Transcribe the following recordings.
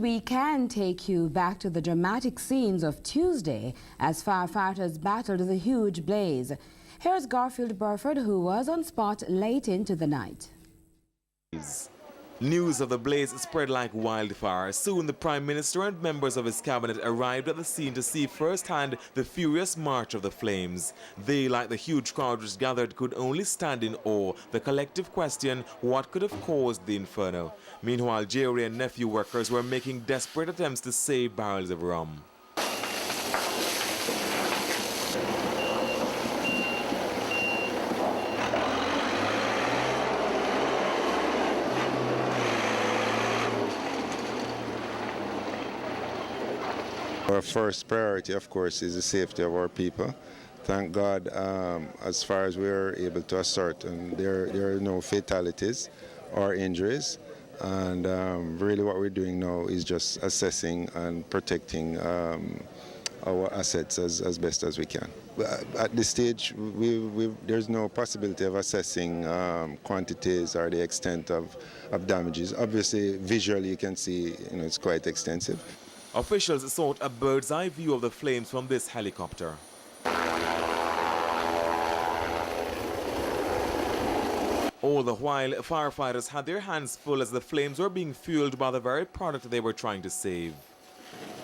we can take you back to the dramatic scenes of Tuesday as firefighters battled the huge blaze. Here's Garfield Burford, who was on spot late into the night. News of the blaze spread like wildfire. Soon the Prime Minister and members of his cabinet arrived at the scene to see firsthand the furious march of the flames. They, like the huge crowd which gathered, could only stand in awe. The collective question, what could have caused the inferno? Meanwhile, Jerry and nephew workers were making desperate attempts to save barrels of rum. Our first priority, of course, is the safety of our people. Thank God, as far as we are able to assert, and there are no fatalities or injuries. And really what we're doing now is just assessing and protecting our assets as best as we can. At this stage, there's no possibility of assessing quantities or the extent of damages. Obviously, visually you can see, it's quite extensive. Officials sought a bird's-eye view of the flames from this helicopter. All the while, firefighters had their hands full as the flames were being fueled by the very product they were trying to save.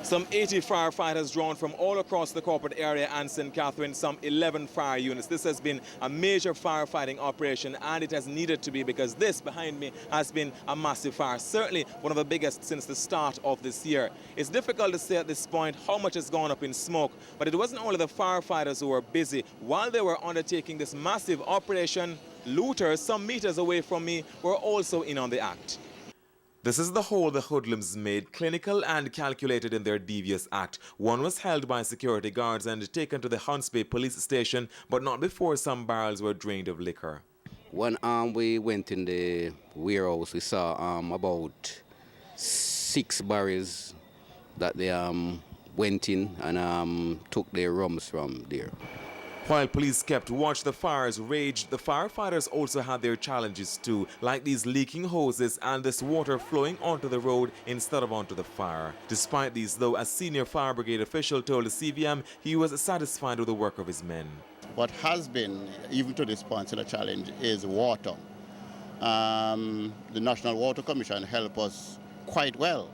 Some 80 firefighters drawn from all across the corporate area and St. Catherine, some 11 fire units. This has been a major firefighting operation, and it has needed to be, because this behind me has been a massive fire, certainly one of the biggest since the start of this year. It's difficult to say at this point how much has gone up in smoke, but it wasn't only the firefighters who were busy. While they were undertaking this massive operation, looters some meters away from me were also in on the act. This is the hole the hoodlums made, clinical and calculated in their devious act. One was held by security guards and taken to the Hunts Bay police station, but not before some barrels were drained of liquor. When we went in the warehouse, we saw about 6 barrels that they went in and took their rums from there. While police kept watch, the fires raged. The firefighters also had their challenges too, like these leaking hoses and this water flowing onto the road instead of onto the fire. Despite these, though, a senior fire brigade official told the CVM he was satisfied with the work of his men. What has been, even to this point, still a challenge is water. The National Water Commission helped us quite well.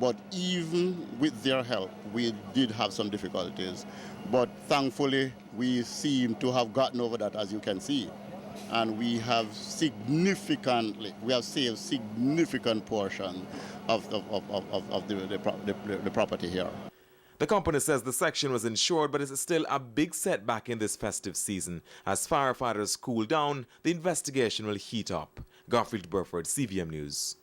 But even with their help, we did have some difficulties. But thankfully, we seem to have gotten over that, as you can see. And we have saved significant portion of the property here. The company says the section was insured, but it's still a big setback in this festive season. As firefighters cool down, the investigation will heat up. Garfield Burford, CVM News.